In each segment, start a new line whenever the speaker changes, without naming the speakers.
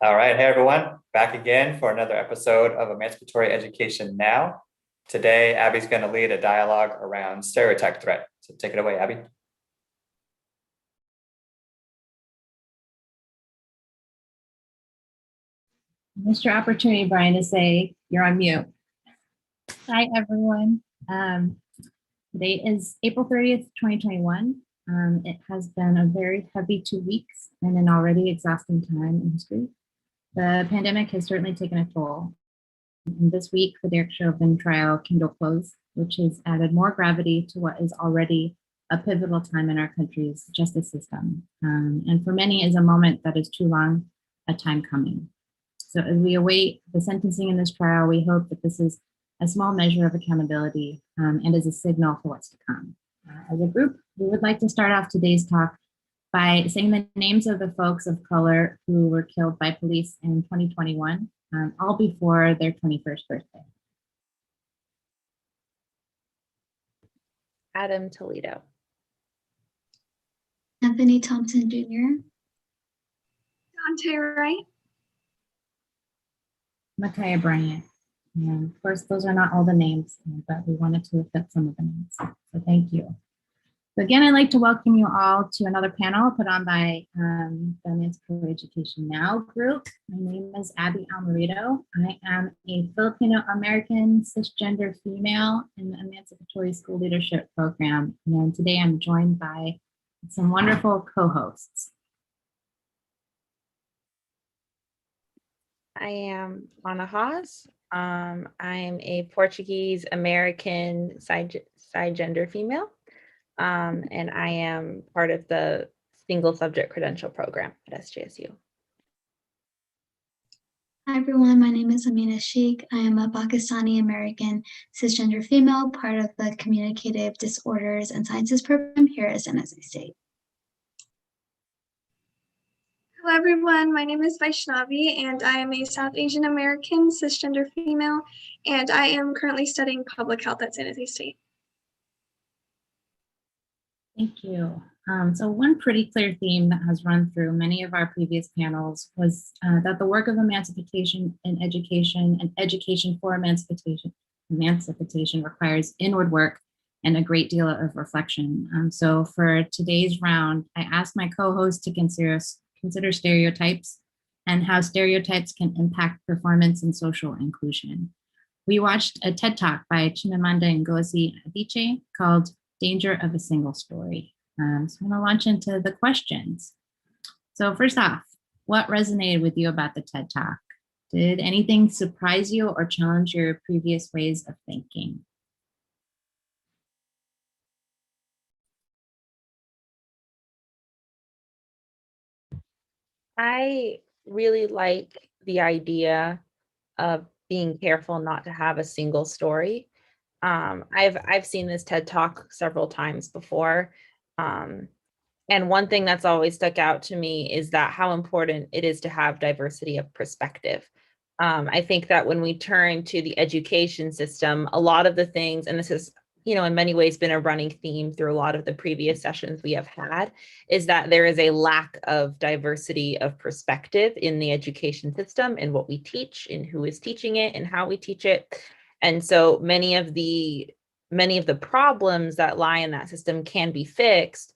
All right, hey everyone, back again for another episode of Emancipatory Education Now. Today, Abby's going to lead a dialogue around stereotype threat. So take it away, Abby.
Missed your opportunity, Brian, to say you're on mute. Hi, everyone. Today is April 30th, 2021. It has been a very heavy 2 weeks and an already exhausting time in history. The pandemic has certainly taken a toll. And this week, the Derek Chauvin trial came to a close, which has added more gravity to what is already a pivotal time in our country's justice system. And for many is a moment that is too long a time coming. So as we await the sentencing in this trial, we hope that this is a small measure of accountability and is a signal for what's to come. As a group, we would like to start off today's talk by saying the names of the folks of color who were killed by police in 2021, all before their 21st birthday.
Adam Toledo.
Anthony Thompson Jr.
Dante Wright.
Micaiah Bryant. And of course, those are not all the names, but we wanted to lift up some of the names. So thank you. So again, I'd like to welcome you all to another panel put on by the Emancipatory Education Now group. My name is Abby Almerido. I am a Filipino-American cisgender female in the Emancipatory School Leadership Program. And today I'm joined by some wonderful co-hosts.
I am Isabel Hahs. I'm a Portuguese American cisgender female, and I am part of the single subject credential program at SJSU.
Hi everyone, my name is Aminah Sheikh. I am a Pakistani American cisgender female, part of the Communicative Disorders and Sciences program here at San Jose State.
Hello everyone, my name is Vaishnavi and I am a South Asian American cisgender female and I am currently studying public health at San Jose State.
Thank you. So one pretty clear theme that has run through many of our previous panels was that the work of emancipation in education and education for emancipation requires inward work and a great deal of reflection. So for today's round, I asked my co-host to consider stereotypes and how stereotypes can impact performance and social inclusion. We watched a TED Talk by Chimamanda Ngozi Adichie called Danger of a Single Story. So I'm gonna launch into the questions. So first off, what resonated with you about the TED Talk? Did anything surprise you or challenge your previous ways of thinking?
I really like the idea of being careful not to have a single story. I've seen this TED Talk several times before. And one thing that's always stuck out to me is that how important it is to have diversity of perspective. I think that when we turn to the education system, a lot of the things, and this is, in many ways been a running theme through a lot of the previous sessions we have had, is that there is a lack of diversity of perspective in the education system, in what we teach, in who is teaching it, and how we teach it. And so many of the problems that lie in that system can be fixed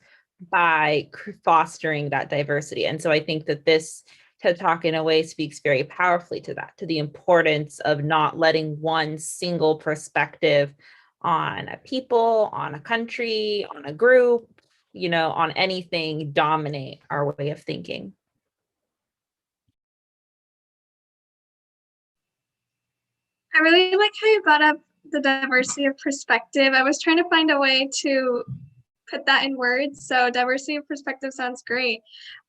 by fostering that diversity. And so I think that this TED Talk in a way speaks very powerfully to that, to the importance of not letting one single perspective on a people, on a country, on a group, on anything dominate our way of thinking.
I really like how you brought up the diversity of perspective. I was trying to find a way to put that in words, so diversity of perspective sounds great.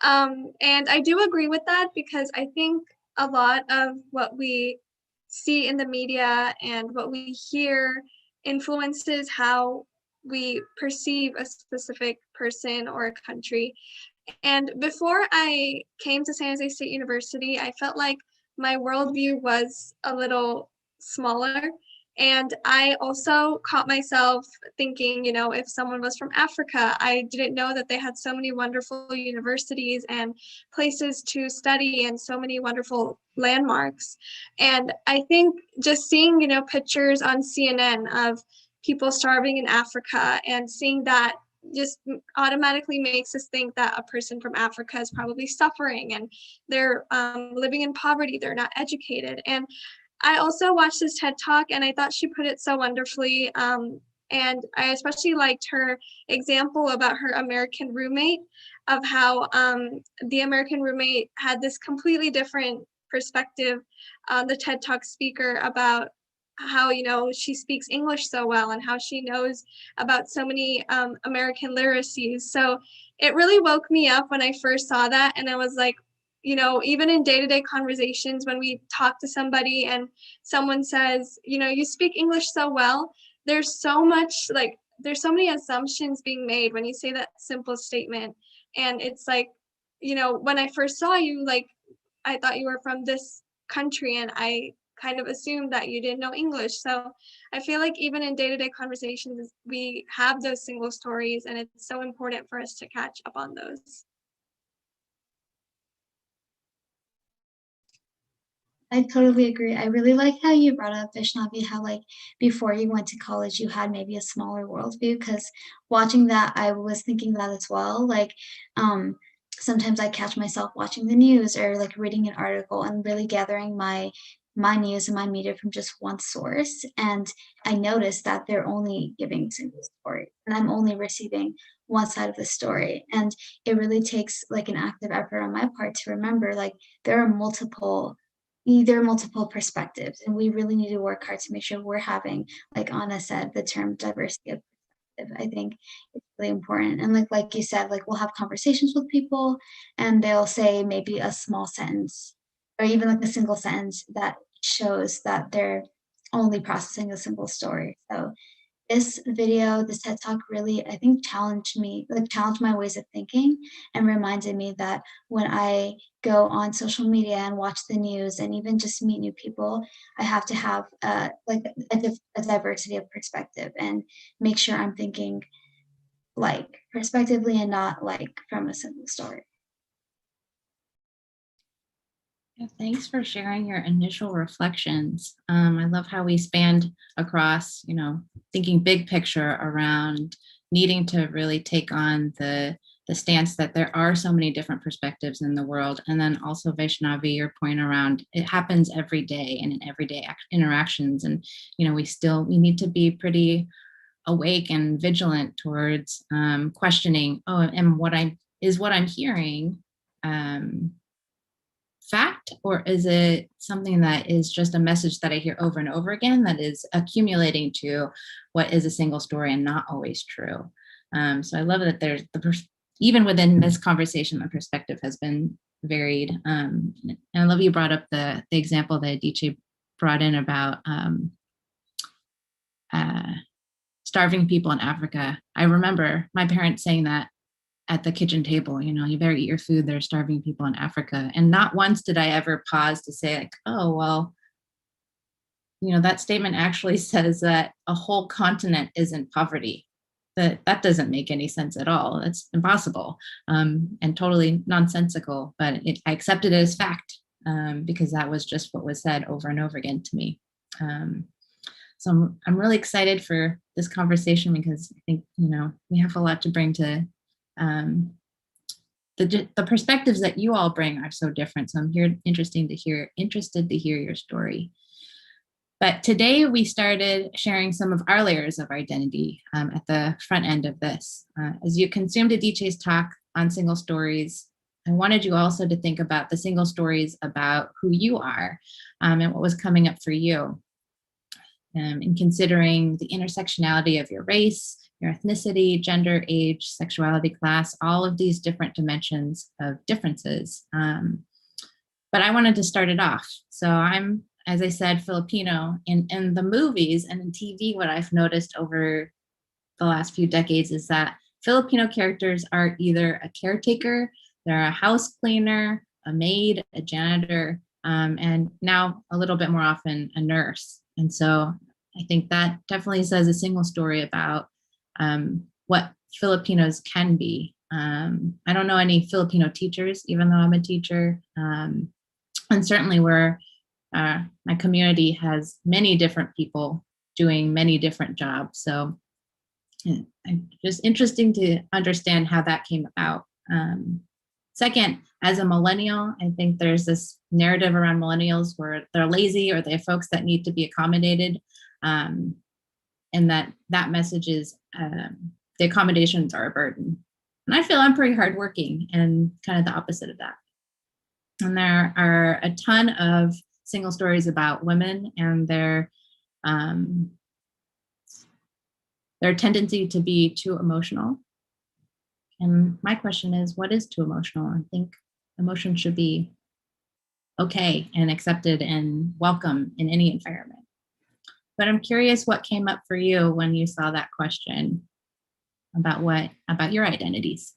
And I do agree with that because I think a lot of what we see in the media and what we hear influences how we perceive a specific person or a country. And before I came to San Jose State University, I felt like my worldview was a little smaller And I also caught myself thinking, you know, if someone was from Africa, I didn't know that they had so many wonderful universities and places to study and so many wonderful landmarks. And I think just seeing, you know, pictures on CNN of people starving in Africa and seeing that just automatically makes us think that a person from Africa is probably suffering and they're living in poverty, they're not educated. And I also watched this TED Talk and I thought she put it so wonderfully. And I especially liked her example about her American roommate, of how the American roommate had this completely different perspective, the TED Talk speaker, about how, you know, she speaks English so well and how she knows about so many American literacies. So it really woke me up when I first saw that. And I was like, you know, even in day-to-day conversations, when we talk to somebody and someone says, you know, you speak English so well, there's so much, like, there's so many assumptions being made when you say that simple statement. And it's like, you know, when I first saw you, like, I thought you were from this country and I kind of assumed that you didn't know English. So I feel like even in day-to-day conversations, we have those single stories, and it's so important for us to catch up on those.
I totally agree. I really like how you brought up, Vaishnavi, how like before you went to college, you had maybe a smaller worldview, because watching that, I was thinking that as well. Like sometimes I catch myself watching the news or like reading an article and really gathering my news and my media from just one source. And I noticed that they're only giving a single story and I'm only receiving one side of the story. And it really takes like an active effort on my part to remember, like, there are multiple perspectives, and we really need to work hard to make sure we're having, like Anna said, the term diversity of perspective. I think it's really important. And like you said, like we'll have conversations with people and they'll say maybe a small sentence or even like a single sentence that shows that they're only processing a single story. So this video, this TED Talk really, I think, challenged my ways of thinking and reminded me that when I go on social media and watch the news and even just meet new people, I have to have like a diversity of perspective and make sure I'm thinking like prospectively and not like from a single story.
Yeah, thanks for sharing your initial reflections. I love how we spanned across, you know, thinking big picture around needing to really take on the stance that there are so many different perspectives in the world. And then also, Vaishnavi, your point around it happens every day and in everyday interactions. And, you know, we need to be pretty awake and vigilant towards questioning, and what I'm hearing fact, or is it something that is just a message that I hear over and over again that is accumulating to what is a single story and not always true? So I love that there's even within this conversation, the perspective has been varied. And I love you brought up the example that Adichie brought in about starving people in Africa. I remember my parents saying that at the kitchen table, you know, you better eat your food, there's starving people in Africa. And not once did I ever pause to say like, oh, well, you know, that statement actually says that a whole continent is in poverty. That doesn't make any sense at all. That's impossible and totally nonsensical, but I accepted it as fact because that was just what was said over and over again to me. So I'm really excited for this conversation because I think, you know, we have a lot to bring to the perspectives that you all bring are so different. So I'm interested to hear your story. But today we started sharing some of our layers of identity at the front end of this. As you consumed Adichie's talk on single stories, I wanted you also to think about the single stories about who you are and what was coming up for you. In considering the intersectionality of your race, your ethnicity, gender, age, sexuality, class, all of these different dimensions of differences. But I wanted to start it off. So I'm, as I said, Filipino. In the movies and in TV, what I've noticed over the last few decades is that Filipino characters are either a caretaker, they're a house cleaner, a maid, a janitor, and now a little bit more often a nurse. And so I think that definitely says a single story about what Filipinos can be. I don't know any Filipino teachers, even though I'm a teacher. And certainly my community has many different people doing many different jobs. So just interesting to understand how that came about. Second, as a millennial, I think there's this narrative around millennials where they're lazy or they're folks that need to be accommodated. And that message is the accommodations are a burden. And I feel I'm pretty hardworking and kind of the opposite of that. And there are a ton of single stories about women and their tendency to be too emotional. And my question is, what is too emotional? I think emotion should be okay and accepted and welcome in any environment. But I'm curious what came up for you when you saw that question about your identities.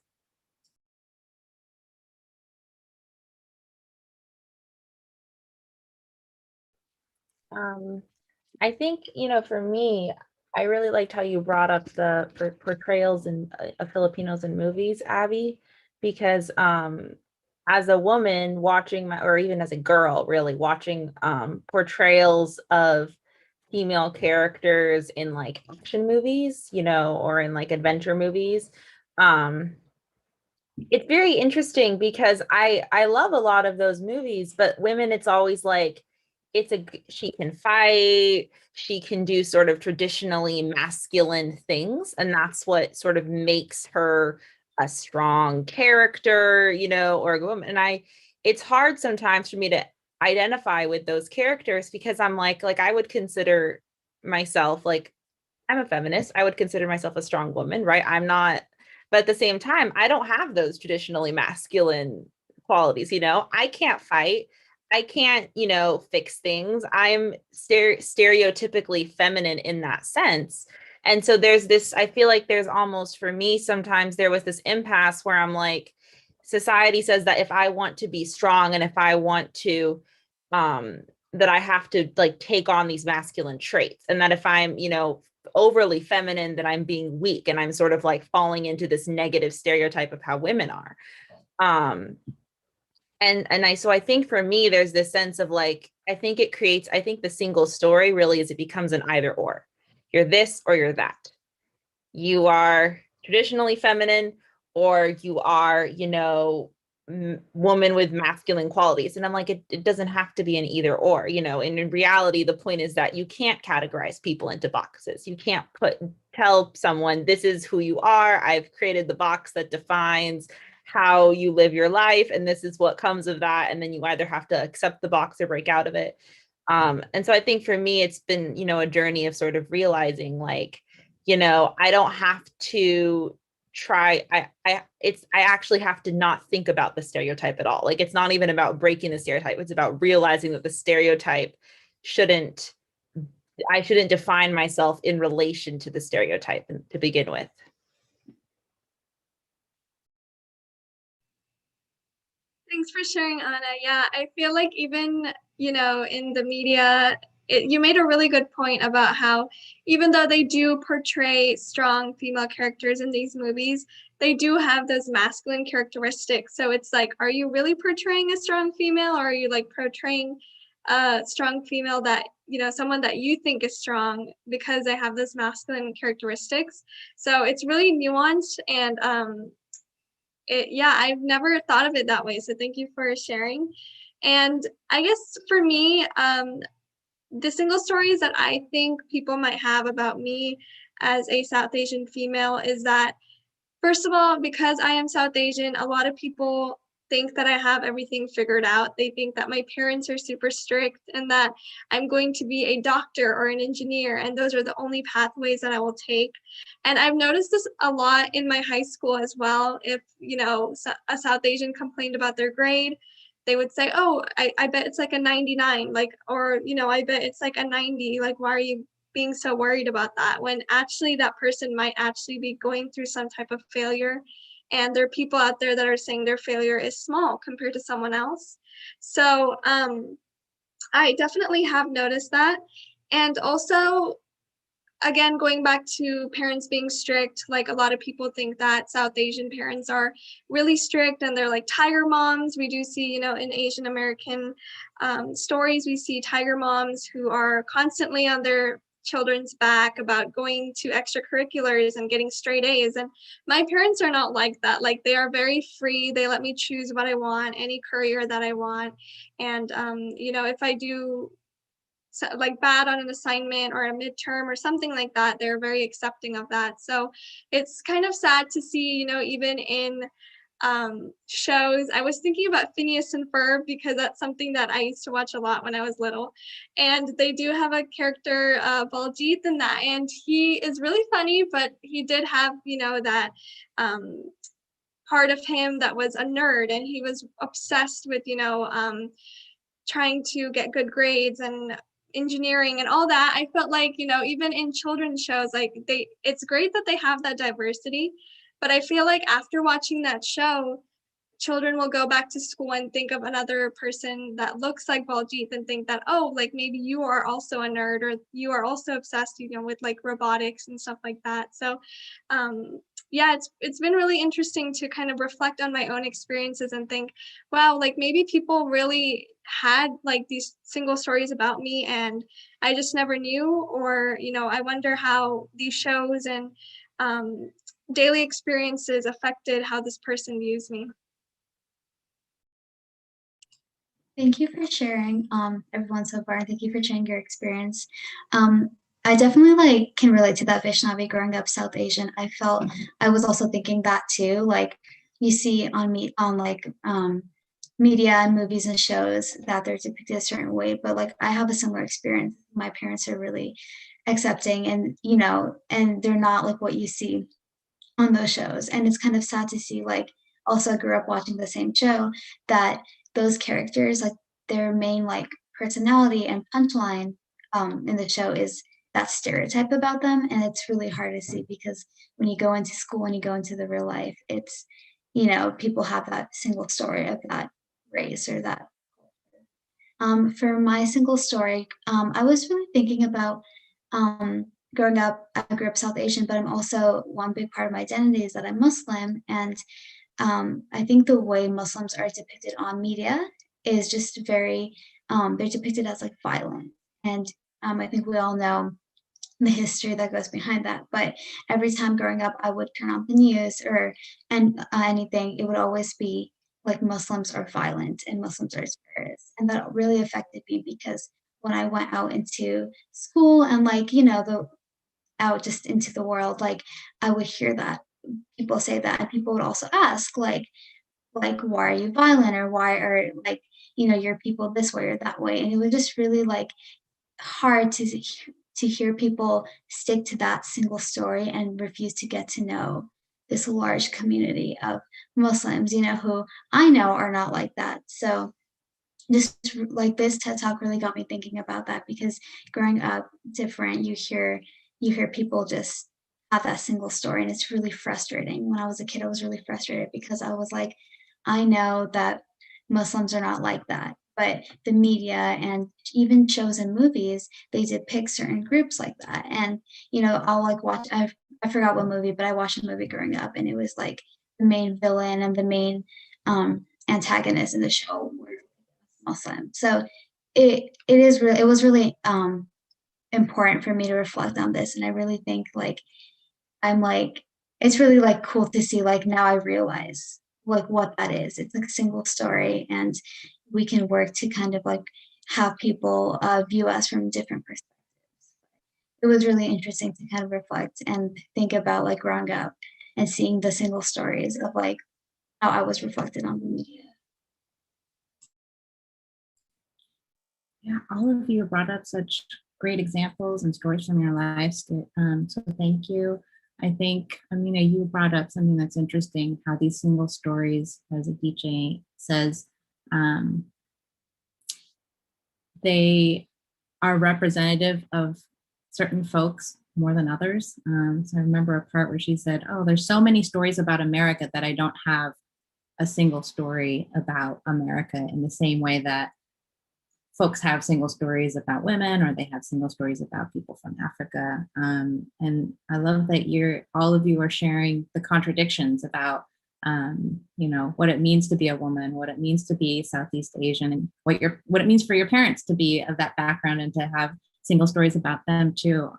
I think, for me, I really liked how you brought up the portrayals of Filipinos in movies, Abby, because as a woman watching or even as a girl really watching portrayals of female characters in like action movies, or in like adventure movies, it's very interesting because I love a lot of those movies, but women, it's always like she can fight, she can do sort of traditionally masculine things, and that's what sort of makes her a strong character, or a woman. And it's hard sometimes for me to identify with those characters because I'm like I would consider myself like I'm a feminist. I would consider myself a strong woman, right? I'm not, but at the same time, I don't have those traditionally masculine qualities. I can't fight. I can't, fix things. I'm stereotypically feminine in that sense. And so there's this, I feel like there's almost, for me, sometimes there was this impasse where I'm like, society says that if I want to be strong and if I want to, that I have to like take on these masculine traits, and that if I'm, overly feminine, that I'm being weak and I'm sort of like falling into this negative stereotype of how women are. So I think for me, there's this sense of like, I think the single story really is it becomes an either or. You're this or you're that. You are traditionally feminine or you are, woman with masculine qualities. And I'm like, it doesn't have to be an either or, and in reality, the point is that you can't categorize people into boxes. You can't tell someone this is who you are. I've created the box that defines how you live your life, and this is what comes of that. And then you either have to accept the box or break out of it. And so I think for me, it's been, a journey of sort of realizing like, I don't have to try, I actually have to not think about the stereotype at all. Like, it's not even about breaking the stereotype. It's about realizing that the stereotype I shouldn't define myself in relation to the stereotype to begin with.
Thanks for sharing, Anna. Yeah, I feel like even, in the media, you made a really good point about how even though they do portray strong female characters in these movies, they do have those masculine characteristics. So it's like, are you really portraying a strong female, or are you like portraying a strong female that, someone that you think is strong because they have those masculine characteristics? So it's really nuanced, and I've never thought of it that way. So thank you for sharing. And I guess for me, the single stories that I think people might have about me as a South Asian female is that, first of all, because I am South Asian, a lot of people think that I have everything figured out. They think that my parents are super strict and that I'm going to be a doctor or an engineer, and those are the only pathways that I will take. And I've noticed this a lot in my high school as well. If, a South Asian complained about their grade, they would say, oh, I bet it's like a 99, like, or, I bet it's like a 90. Like, why are you being so worried about that? When actually that person might actually be going through some type of failure. And there are people out there that are saying their failure is small compared to someone else. So I definitely have noticed that. And also, again, going back to parents being strict, like a lot of people think that South Asian parents are really strict and they're like tiger moms. We do see, in Asian American stories, we see tiger moms who are constantly on their children's back about going to extracurriculars and getting straight A's. And my parents are not like that. Like, they are very free. They let me choose what I want, any career that I want. And, if I do like bad on an assignment or a midterm or something like that, they're very accepting of that. So it's kind of sad to see, even in shows. I was thinking about Phineas and Ferb because that's something that I used to watch a lot when I was little. And they do have a character, Baljeet, in that. And he is really funny, but he did have, that part of him that was a nerd, and he was obsessed with, trying to get good grades and engineering and all that. I felt like, even in children's shows, like it's great that they have that diversity, but I feel like after watching that show, children will go back to school and think of another person that looks like Baljeet and think that, oh, like maybe you are also a nerd, or you are also obsessed, with like robotics and stuff like that. So yeah, it's been really interesting to kind of reflect on my own experiences and think, wow, like maybe people really had like these single stories about me and I just never knew. Or, I wonder how these shows and daily experiences affected how this person views me.
Thank you for sharing, everyone so far. Thank you for sharing your experience. I definitely can relate to that, Vaishnavi. Growing up South Asian, I felt I was also thinking that too. Like, you see on media and movies and shows that they're depicted a certain way, but like I have a similar experience. My parents are really accepting, and and they're not like what you see on those shows. And it's kind of sad to see, like, also grew up watching the same show, that those characters, like their main like personality and punchline in the show is that stereotype about them. And it's really hard to see, because when you go into school and you go into the real life, it's, people have that single story of that race or that. For my single story, I was really thinking about growing up. I grew up South Asian, but I'm also, one big part of my identity is that I'm Muslim. And I think the way Muslims are depicted on media is just very, they're depicted as like violent. And I think we all know the history that goes behind that. But every time growing up, I would turn on the news or anything, it would always be like Muslims are violent and Muslims are terrorists. And that really affected me, because when I went out into school and like, out just into the world, like I would hear that people say that, and people would also ask like why are you violent, or why are like your people this way or that way. And it was just really like hard to hear people stick to that single story and refuse to get to know this large community of Muslims, who I know are not like that. So just like this TED Talk really got me thinking about that, because growing up different, you hear people just have that single story, and it's really frustrating. When I was a kid, I was really frustrated, because I was like, I know that Muslims are not like that, but the media and even shows and movies, they depict certain groups like that. And I'll like watch, I forgot what movie, but I watched a movie growing up, and it was like the main villain and the main antagonist in the show were Muslim. So it was really important for me to reflect on this. And I really think like it's really like cool to see, like now I realize like what that is. It's like a single story, and we can work to kind of like have people view us from different perspectives. It was really interesting to kind of reflect and think about like growing up and seeing the single stories of like how I was reflected on the media.
Yeah, all of you brought up such great examples and stories from your lives. So thank you. I think, Aminah, you brought up something that's interesting, how these single stories, as Adichie says, they are representative of certain folks more than others. So I remember a part where she said, oh, there's so many stories about America that I don't have a single story about America, in the same way that folks have single stories about women, or they have single stories about people from Africa. And I love that all of you are sharing the contradictions about, what it means to be a woman, what it means to be Southeast Asian, and what it means for your parents to be of that background and to have single stories about them too.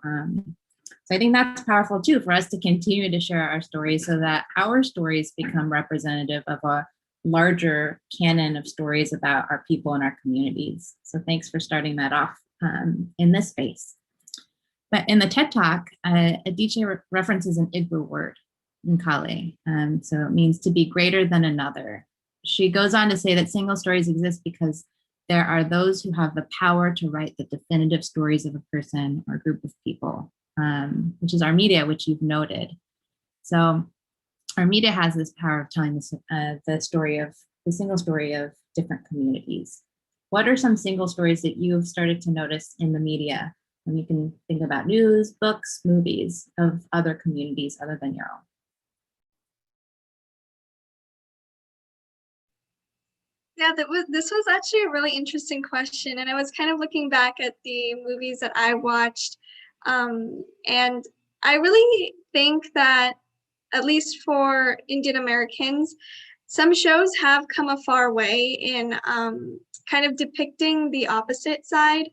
So I think that's powerful too, for us to continue to share our stories so that our stories become representative of a larger canon of stories about our people and our communities. So thanks for starting that off in this space. But in the TED Talk, Adichie references an Igbo word, Nkale. So it means to be greater than another. She goes on to say that single stories exist because there are those who have the power to write the definitive stories of a person or group of people. Which is our media, which you've noted. So our media has this power of telling the single story of different communities. What are some single stories that you've started to notice in the media? And you can think about news, books, movies of other communities other than your own.
Yeah, this was actually a really interesting question. And I was kind of looking back at the movies that I watched. And I really think that, at least for Indian Americans, some shows have come a far way in kind of depicting the opposite side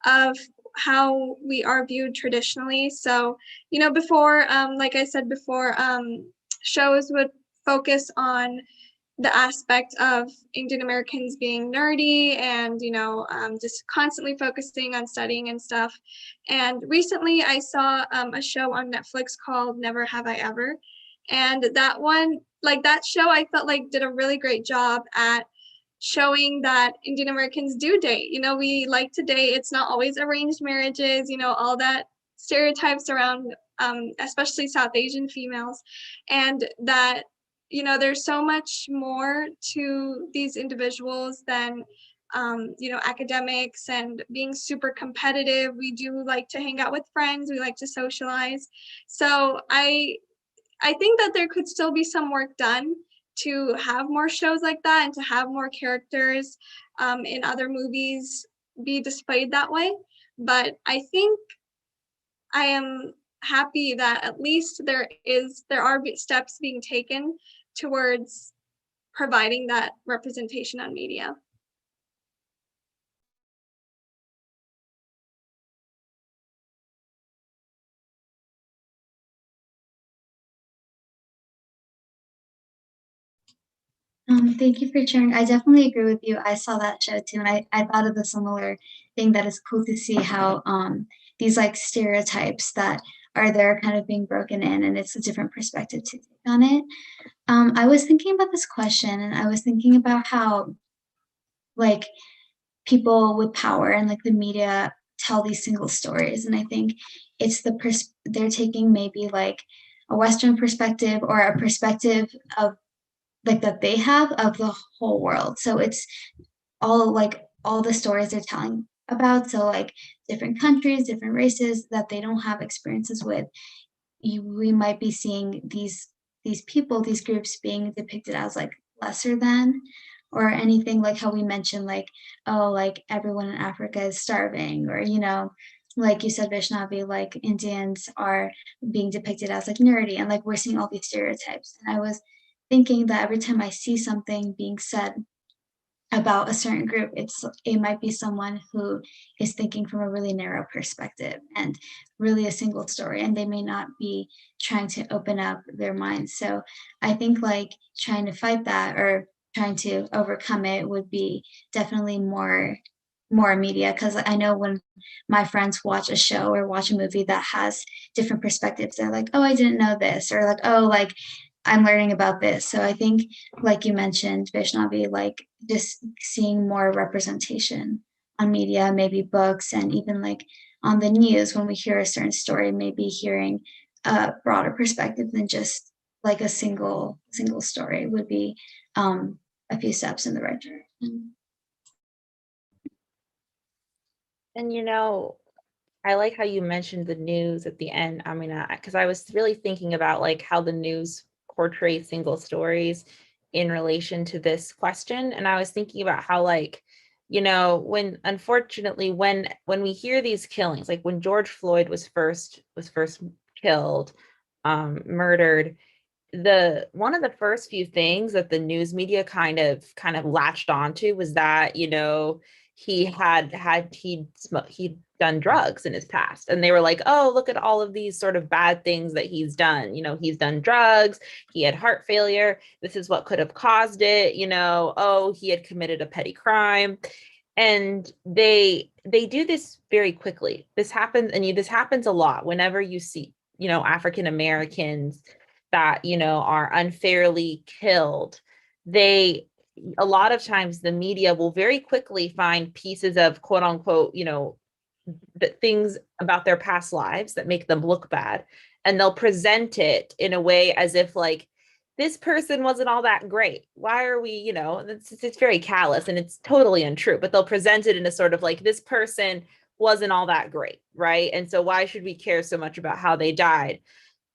of how we are viewed traditionally. So, before, like I said before, shows would focus on the aspect of Indian Americans being nerdy and, just constantly focusing on studying and stuff. And recently I saw a show on Netflix called Never Have I Ever. And that one, like that show, I felt like did a really great job at showing that Indian Americans do date. We like to date. It's not always arranged marriages, all that stereotypes around, especially South Asian females. And that there's so much more to these individuals than, academics and being super competitive. We do like to hang out with friends. We like to socialize. So I think that there could still be some work done to have more shows like that and to have more characters in other movies be displayed that way. But I think I am happy that at least there are steps being taken towards providing that representation on media.
Thank you for sharing. I definitely agree with you. I saw that show too, and I thought of the similar thing, that it's cool to see how these like stereotypes that are there kind of being broken in, and it's a different perspective to take on it. I was thinking about this question, and I was thinking about how like people with power and like the media tell these single stories, and I think it's they're taking maybe like a Western perspective or a perspective of like that they have of the whole world. So it's all the stories they're telling about. So like different countries, different races that they don't have experiences with. We might be seeing these people, these groups being depicted as like lesser than, or anything like how we mentioned like, oh, like everyone in Africa is starving, or like you said, Vaishnavi, like Indians are being depicted as like nerdy, and like we're seeing all these stereotypes. And I was thinking that every time I see something being said about a certain group, it might be someone who is thinking from a really narrow perspective and really a single story, and they may not be trying to open up their minds. So I think like trying to fight that or trying to overcome it would be definitely more media, because I know when my friends watch a show or watch a movie that has different perspectives, they're like, oh, I didn't know this, or like, oh, like I'm learning about this. So I think, like you mentioned, Vaishnavi, like just seeing more representation on media, maybe books, and even like on the news when we hear a certain story, maybe hearing a broader perspective than just like a single story would be a few steps in the right direction.
And I like how you mentioned the news at the end, Aminah, because I was really thinking about like how the news portray single stories in relation to this question. And I was thinking about how like you know, when unfortunately, when we hear these killings, like when George Floyd was first killed, murdered, the one of the first few things that the news media kind of latched onto was that, you know, he'd done drugs in his past, and they were like, oh, look at all of these sort of bad things that he's done. You know, he's done drugs, he had heart failure, this is what could have caused it, you know, oh, he had committed a petty crime. And they do this very quickly. This happens, and this happens a lot whenever you see, you know, African Americans that, you know, are unfairly killed. They, a lot of times the media will very quickly find pieces of quote unquote, you know, the things about their past lives that make them look bad, and they'll present it in a way as if like, this person wasn't all that great. Why are we, you know, it's very callous and it's totally untrue, but they'll present it in a sort of like, this person wasn't all that great, right? And so why should we care so much about how they died?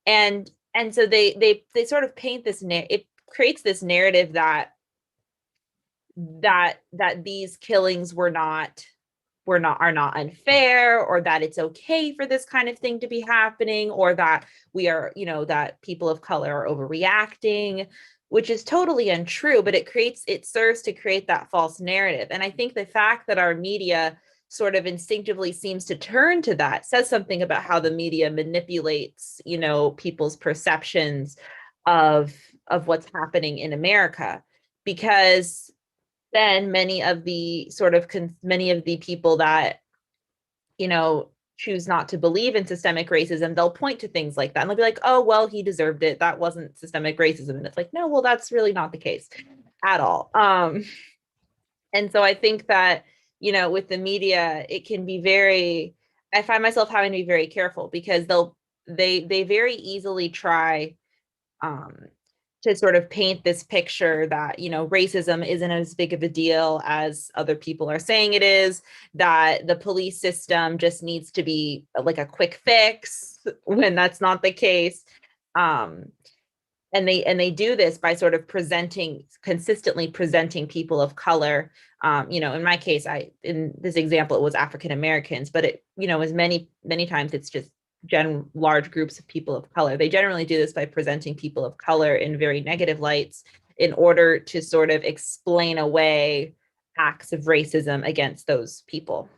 And so they sort of paint this, it creates this narrative that these killings are not unfair, or that it's okay for this kind of thing to be happening, or that we are, you know, that people of color are overreacting, which is totally untrue, but it serves to create that false narrative. And I think the fact that our media sort of instinctively seems to turn to that says something about how the media manipulates, you know, people's perceptions of what's happening in America. Because then many of the people that, you know, choose not to believe in systemic racism, they'll point to things like that and they'll be like, oh, well, he deserved it, that wasn't systemic racism. And it's like, no, well, that's really not the case at all. And so I think that, you know, with the media, it can be I find myself having to be very careful, because they very easily try to sort of paint this picture that, you know, racism isn't as big of a deal as other people are saying it is, that the police system just needs to be like a quick fix, when that's not the case. And they do this by sort of consistently presenting people of color. You know, in my case, in this example, it was African Americans, but it, you know, as many times it's just large groups of people of color. They generally do this by presenting people of color in very negative lights in order to sort of explain away acts of racism against those people.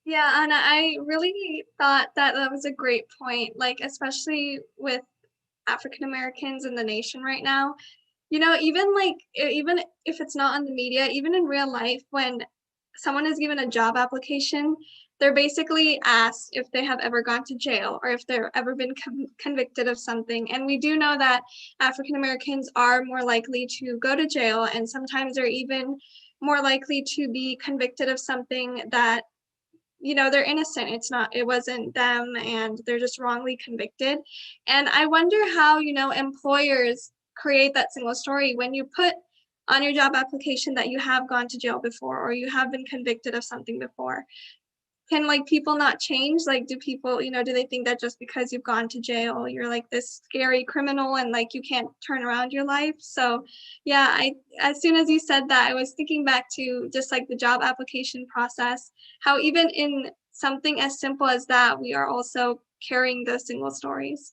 Yeah, Anna, I really thought that was a great point, like, especially with African Americans in the nation right now. You know, even if it's not on the media, even in real life, when someone is given a job application, they're basically asked if they have ever gone to jail or if they've ever been convicted of something. And we do know that African Americans are more likely to go to jail, and sometimes they're even more likely to be convicted of something that, you know, they're innocent. It wasn't them, and they're just wrongly convicted. And I wonder how, you know, employers create that single story when you put on your job application that you have gone to jail before or you have been convicted of something before. Can, like, people not change? Like, do people, you know, do they think that just because you've gone to jail, you're like this scary criminal and like you can't turn around your life? So yeah, as soon as you said that, I was thinking back to just like the job application process, how even in something as simple as that, we are also carrying those single stories.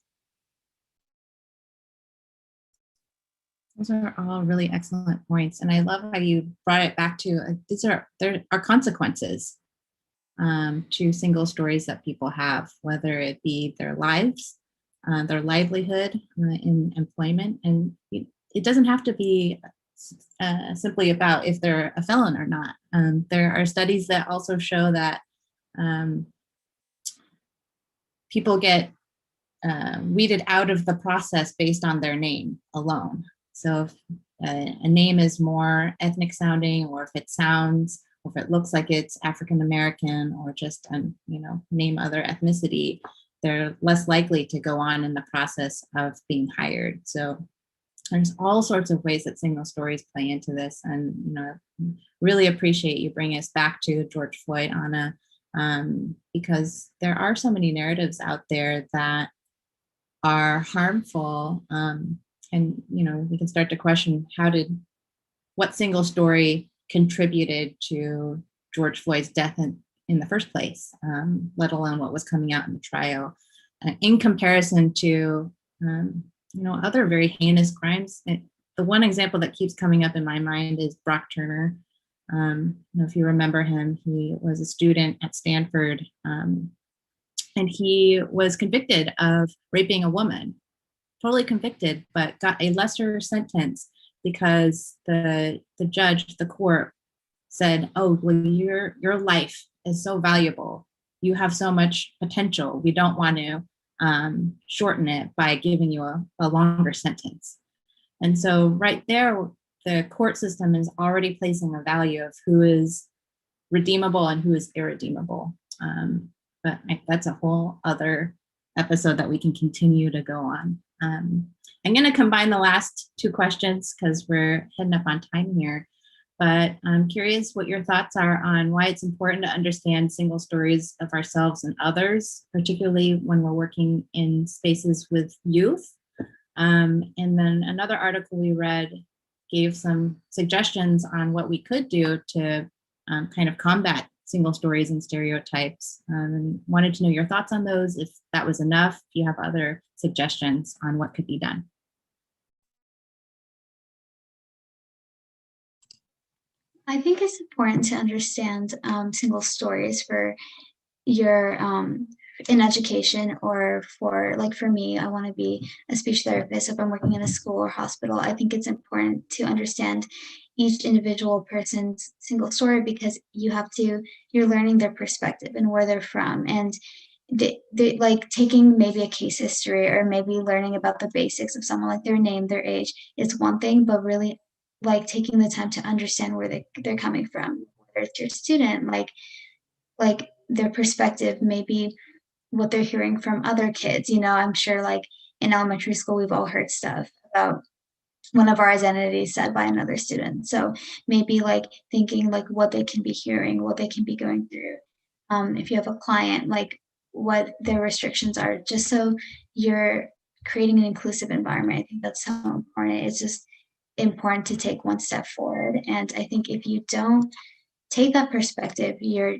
Those are all really excellent points. And I love how you brought it back to there are consequences to single stories that people have, whether it be their lives, their livelihood, in employment. And it doesn't have to be simply about if they're a felon or not. There are studies that also show that people get weeded out of the process based on their name alone. So if a name is more ethnic sounding, or if it sounds, or if it looks like it's African American, or just name other ethnicity, they're less likely to go on in the process of being hired. So there's all sorts of ways that single stories play into this, and really appreciate you bringing us back to George Floyd, Anna, because there are so many narratives out there that are harmful, and we can start to question, how did what single story contributed to George Floyd's death in the first place, let alone what was coming out in the trial, in comparison to other very heinous crimes. The one example that keeps coming up in my mind is Brock Turner. If you remember him, he was a student at Stanford, and he was convicted of raping a woman, totally convicted, but got a lesser sentence because the judge, the court, said, "Oh, well, your life is so valuable. You have so much potential. We don't want to shorten it by giving you a longer sentence." And so right there, the court system is already placing a value of who is redeemable and who is irredeemable. But that's a whole other episode that we can continue to go on. I'm going to combine the last two questions because we're heading up on time here. But I'm curious what your thoughts are on why it's important to understand single stories of ourselves and others, particularly when we're working in spaces with youth. And then another article we read gave some suggestions on what we could do to kind of combat single stories and stereotypes. And wanted to know your thoughts on those, if that was enough, if you have other suggestions on what could be done.
I think it's important to understand single stories for your in education, or for me, I want to be a speech therapist. If I'm working in a school or hospital, I think it's important to understand each individual person's single story, because you're learning their perspective and where they're from, and they like taking maybe a case history or maybe learning about the basics of someone, like their name, their age, is one thing, but really like taking the time to understand where they're coming from, whether it's your student, like their perspective, maybe what they're hearing from other kids. I'm sure like in elementary school, we've all heard stuff about one of our identities said by another student. So maybe like thinking like what they can be hearing, what they can be going through. If you have a client, like what their restrictions are, just so you're creating an inclusive environment. I think that's so important. It's just important to take one step forward. And I think if you don't take that perspective, you're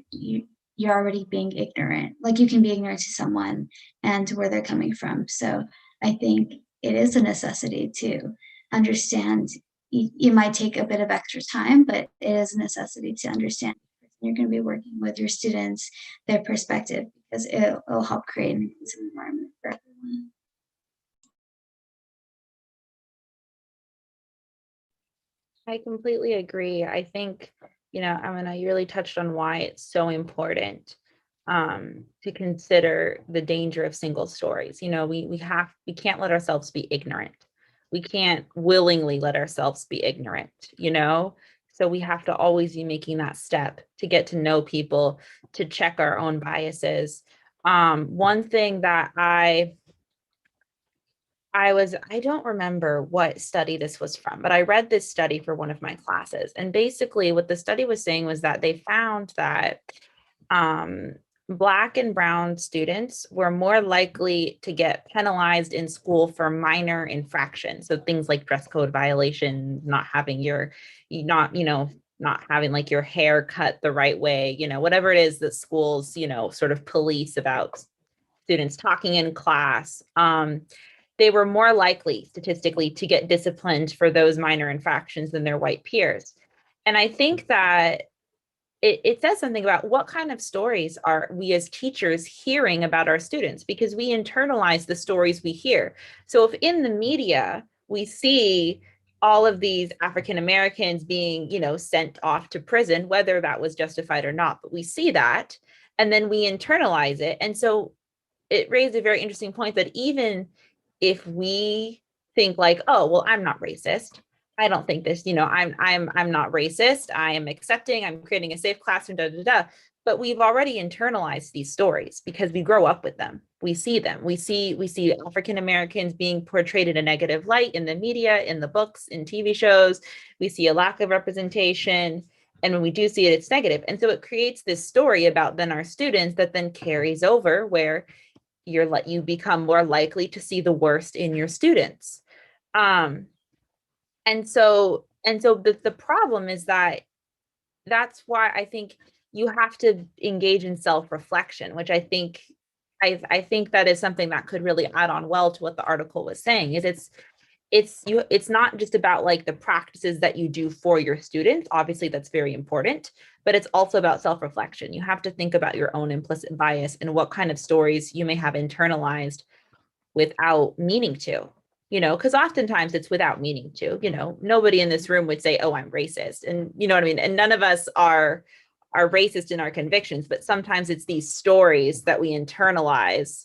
already being ignorant. Like you can be ignorant to someone and where they're coming from. So I think it is a necessity to understand. You might take a bit of extra time, but it is a necessity to understand you're going to be working with your students, their perspective, because it'll help create an inclusive environment for everyone.
I completely agree. I think, Aminah, you really touched on why it's so important to consider the danger of single stories. We can't let ourselves be ignorant. We can't willingly let ourselves be ignorant, So we have to always be making that step to get to know people, to check our own biases. One thing that I don't remember what study this was from, but I read this study for one of my classes. And basically what the study was saying was that they found that Black and brown students were more likely to get penalized in school for minor infractions. So things like dress code violations, not having not having like your hair cut the right way, whatever it is that schools, sort of police about students talking in class. They were more likely statistically to get disciplined for those minor infractions than their white peers. And I think that it says something about what kind of stories are we as teachers hearing about our students, because we internalize the stories we hear. So if in the media we see all of these African Americans being, sent off to prison, whether that was justified or not, but we see that and then we internalize it. And so it raised a very interesting point that even if we think like, oh, well, I'm not racist, I don't think this, I'm not racist, I am accepting, I'm creating a safe classroom, but we've already internalized these stories because we grow up with them. We see them. We see African Americans being portrayed in a negative light in the media, in the books, in TV shows. We see a lack of representation. And when we do see it, it's negative. And so it creates this story about then our students that then carries over, where you become more likely to see the worst in your students. And so And so the problem is that that's why I think you have to engage in self-reflection, which I think that is something that could really add on well to what the article was saying. Is it's not just about like the practices that you do for your students. Obviously, that's very important, but it's also about self-reflection. You have to think about your own implicit bias and what kind of stories you may have internalized without meaning to, because oftentimes it's without meaning to. Nobody in this room would say, oh, I'm racist. And you know what I mean? And none of us are racist in our convictions, but sometimes it's these stories that we internalize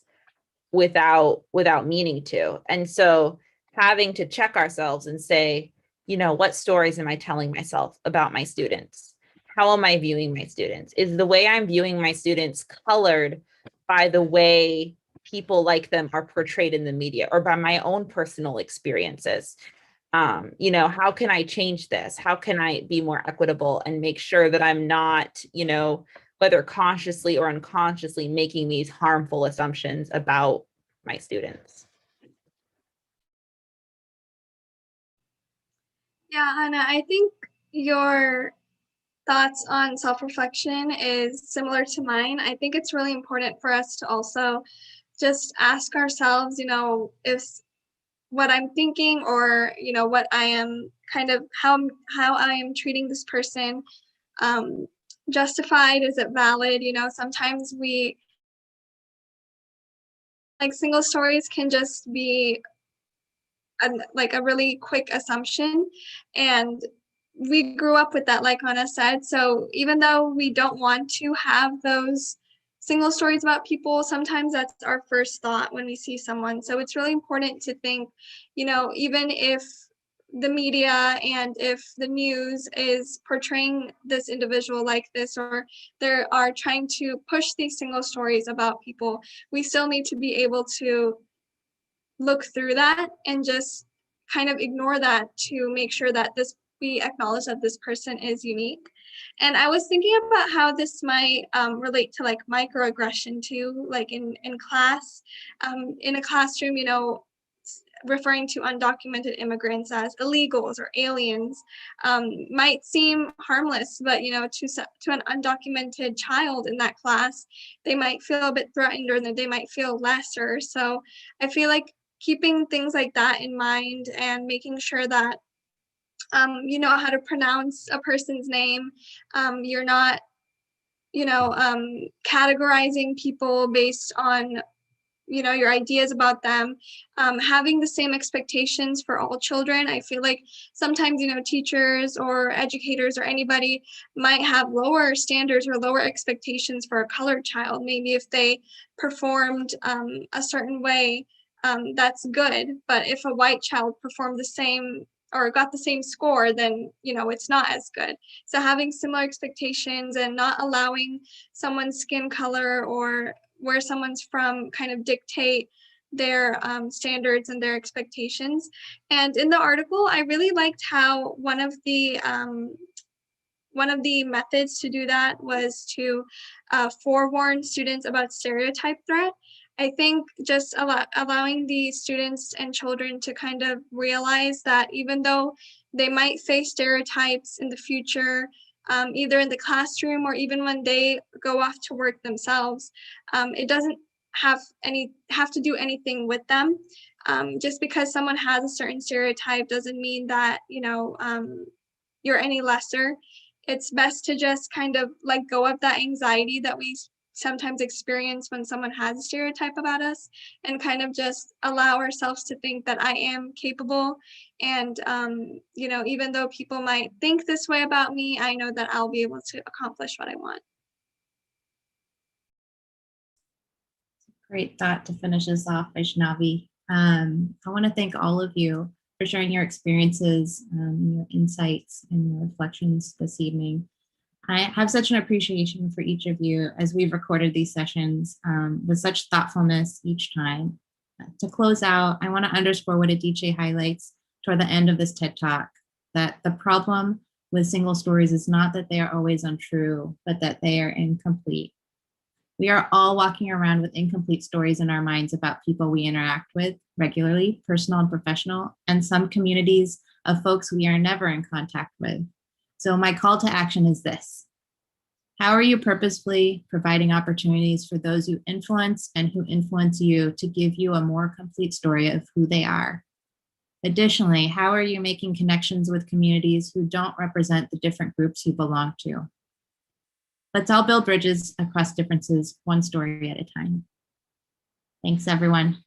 without meaning to. And so having to check ourselves and say, what stories am I telling myself about my students? How am I viewing my students? Is the way I'm viewing my students colored by the way people like them are portrayed in the media or by my own personal experiences? How can I change this? How can I be more equitable and make sure that I'm not, whether consciously or unconsciously, making these harmful assumptions about my students?
Yeah, Hannah, I think your thoughts on self-reflection is similar to mine. I think it's really important for us to also just ask ourselves, if what I'm thinking or, what I am kind of how I am treating this person justified, is it valid? Sometimes we like single stories can just be like a really quick assumption, and we grew up with that, like Anna said. So even though we don't want to have those single stories about people, sometimes that's our first thought when we see someone. So it's really important to think, even if the media and if the news is portraying this individual like this, or they are trying to push these single stories about people, we still need to be able to look through that and just kind of ignore that to make sure that we acknowledge that this person is unique. And I was thinking about how this might relate to like microaggression too, like in class, in a classroom, referring to undocumented immigrants as illegals or aliens might seem harmless, but to an undocumented child in that class, they might feel a bit threatened, or they might feel lesser. So I feel like keeping things like that in mind and making sure that you know how to pronounce a person's name, you're not categorizing people based on your ideas about them, having the same expectations for all children. I feel like sometimes teachers or educators or anybody might have lower standards or lower expectations for a colored child. Maybe if they performed a certain way, that's good, but if a white child performed the same or got the same score, then it's not as good. So having similar expectations and not allowing someone's skin color or where someone's from kind of dictate their standards and their expectations. And in the article, I really liked how one of the methods to do that was to forewarn students about stereotype threat. I think just allowing the students and children to kind of realize that even though they might face stereotypes in the future, either in the classroom or even when they go off to work themselves, it doesn't have to do anything with them. Just because someone has a certain stereotype doesn't mean that you're any lesser. It's best to just kind of let go of that anxiety that we sometimes experience when someone has a stereotype about us, and kind of just allow ourselves to think that I am capable. And, even though people might think this way about me, I know that I'll be able to accomplish what I want.
Great thought to finish us off, Vaishnavi. I want to thank all of you for sharing your experiences, your insights, and your reflections this evening. I have such an appreciation for each of you as we've recorded these sessions with such thoughtfulness each time. To close out, I want to underscore what Adichie highlights toward the end of this TED Talk, that the problem with single stories is not that they are always untrue, but that they are incomplete. We are all walking around with incomplete stories in our minds about people we interact with regularly, personal and professional, and some communities of folks we are never in contact with. So my call to action is this. How are you purposefully providing opportunities for those you influence and who influence you to give you a more complete story of who they are? Additionally, how are you making connections with communities who don't represent the different groups you belong to? Let's all build bridges across differences, one story at a time. Thanks, everyone.